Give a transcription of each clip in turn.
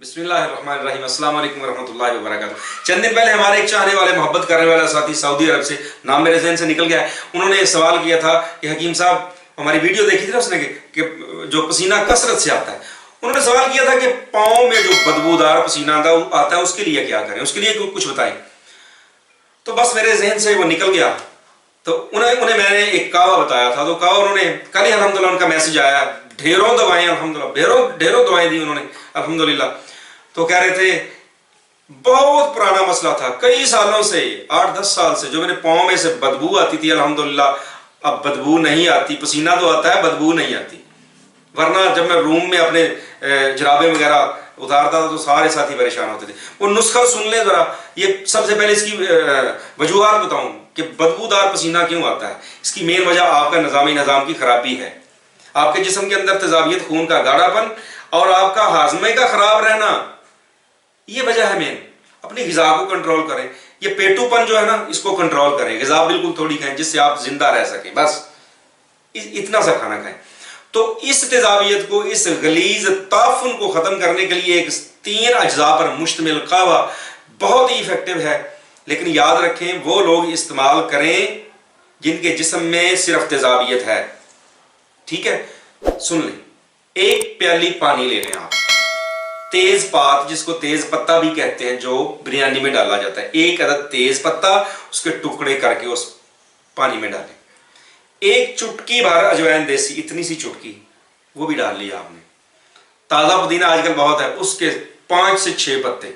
बिस्मिल्लाहिर्रहमानिर्रहीम, अस्सलाम वालेकुम रहमतुल्लाहि व बरकातहू। चंद दिन पहले हमारे एक चाहने वाले, मोहब्बत करने वाला साथी सऊदी अरब से, नाम मेरे ज़हन से निकल गया है, उन्होंने ये सवाल किया था कि हकीम साहब, हमारी वीडियो देखी थी ना उसने कि जो पसीना कसरत से आता है, उन्होंने सवाल किया था कि पाँव में जो बदबूदार पसीना आता है उसके लिए क्या करें, उसके लिए कुछ बताएं। तो बस मेरे जहन से वो निकल गया। तो उन्हें मैंने एक कावा बताया था, तो कावा उन्होंने कल ही अल्हम्दुलिल्लाह उनका मैसेज आया, ढेरों दवाएं अल्हम्दुलिल्लाह, ढेरों दवाएं दी उन्होंने अल्हम्दुलिल्लाह। तो कह रहे थे बहुत पुराना मसला था, कई सालों से, 8-10 साल से जो मेरे पाँव में से बदबू आती थी, अल्हम्दुलिल्लाह अब बदबू नहीं आती। पसीना तो आता है, बदबू नहीं आती। वरना जब मैं रूम में अपने जराबे वगैरह उतारता था तो सारे साथी परेशान होते थे। वो नुस्खा सुन ले जरा। ये सबसे पहले इसकी वजूहात बताऊं कि बदबूदार पसीना क्यों आता है। इसकी मेन वजह आपका निज़ाम की खराबी है। आपके जिस्म के अंदर तेजाबियत, खून का गाढ़ापन और आपका हाजमे का खराब रहना, ये वजह है मेन। अपनी ग़िज़ा को कंट्रोल करें। ये पेटूपन जो है ना, इसको कंट्रोल करें। ग़िज़ा बिल्कुल थोड़ी खाएं जिससे आप जिंदा रह सकें, बस इतना सा खाना खाएं। तो इस तेजाबियत को, इस गलीज ताफुन को ख़त्म करने के लिए एक 3 अज्जा पर मुश्तमिल कावा बहुत ही इफेक्टिव है। लेकिन याद रखें, वो लोग इस्तेमाल करें जिनके जिस्म में सिर्फ तेजाबियत है। ठीक है, सुन लें। 1 प्याली पानी ले लें आप, तेज पात, जिसको तेज पत्ता भी कहते हैं, जो बिरयानी में डाला जाता है, 1 अदद तेज पत्ता उसके टुकड़े करके उस पानी में डालें। 1 चुटकी भर अजवाइन देसी, इतनी सी चुटकी, वो भी डाल लिया आपने। ताज़ा पुदीना आजकल बहुत है, उसके 5 से 6 पत्ते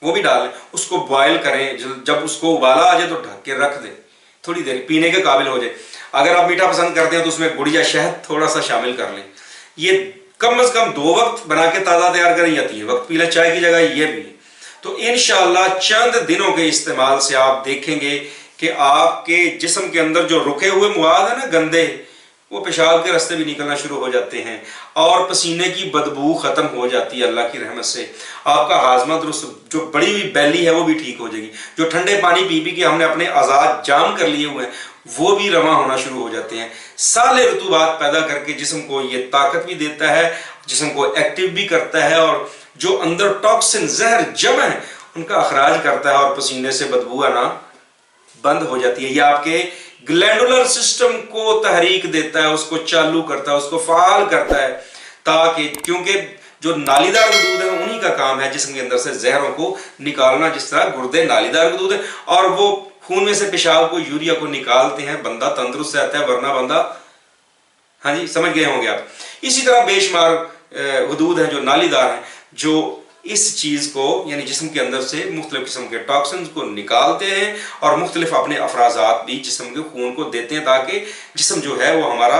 वो भी डालें। उसको बॉयल करें, जब उसको उबाला आ जाए तो ढक के रख दें, थोड़ी देर पीने के काबिल हो जाए। अगर आप मीठा पसंद करते हैं तो उसमें गुड़ या शहद थोड़ा सा शामिल कर लें। ये कम से कम 2 वक्त बना के ताज़ा तैयार करें या 3 वक्त पी लें, चाय की जगह ये भी। तो इंशाअल्लाह चंद दिनों के इस्तेमाल से आप देखेंगे कि आपके जिस्म के अंदर जो रुके हुए मवाद है ना, गंदे, वो पेशाब के रास्ते भी निकलना शुरू हो जाते हैं और पसीने की बदबू ख़त्म हो जाती है अल्लाह की रहमत से। आपका हाजमा दुरुस्त, जो बड़ी हुई बैली है वो भी ठीक हो जाएगी। जो ठंडे पानी पी पी के हमने अपने आज़ाद जाम कर लिए हुए हैं, वो भी रवा होना शुरू हो जाते हैं। साले रतूबात पैदा करके जिस्म को ये ताकत भी देता है, जिस्म को एक्टिव भी करता है, और जो अंदर टॉक्सिन, जहर जम है, उनका अखराज करता है और पसीने से बदबू आना बंद हो जाती है। यह आपके ग्लैंडुलर सिस्टम को तहरीक देता है, उसको चालू करता है, उसको फाल करता है, ताकि, क्योंकि जो नालीदार वजूद है उन्हीं का काम है जिस्म के अंदर से जहरों को निकालना। जिस तरह गुर्दे नालीदार वजूद है और वो खून में से पेशाब को, यूरिया को निकालते हैं, बंदा तंदुरुस्त रहता है, वरना बंदा, हाँ जी समझ गए होंगे आप। इसी तरह बेशुमार वजूद हैं जो नालीदार हैं, जो इस चीज़ को, यानी जिस्म के अंदर से मुख्तलिफ किस्म के टॉक्सिन्स को निकालते हैं और मुख्तलिफ अपने अफराजात भी जिस्म के खून को देते हैं, ताकि जिस्म जो है वो हमारा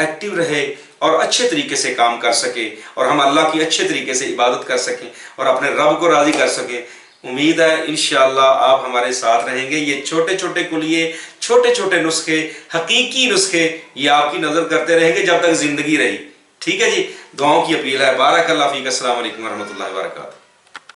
एक्टिव रहे और अच्छे तरीके से काम कर सके और हम अल्लाह की अच्छे तरीके से इबादत कर सकें और अपने रब को राज़ी कर सकें। उम्मीद है इंशाअल्लाह आप हमारे साथ रहेंगे। ये छोटे छोटे कुलिये, छोटे छोटे नुस्खे, हकीकी नुस्खे, ये आपकी नज़र करते रहेंगे जब तक ज़िंदगी रही। ठीक है जी, दुआओं की अपील है। बारकल्लाह फीक। अस्सलाम वालेकुम रहमतुल्लाहि व बरकातहू।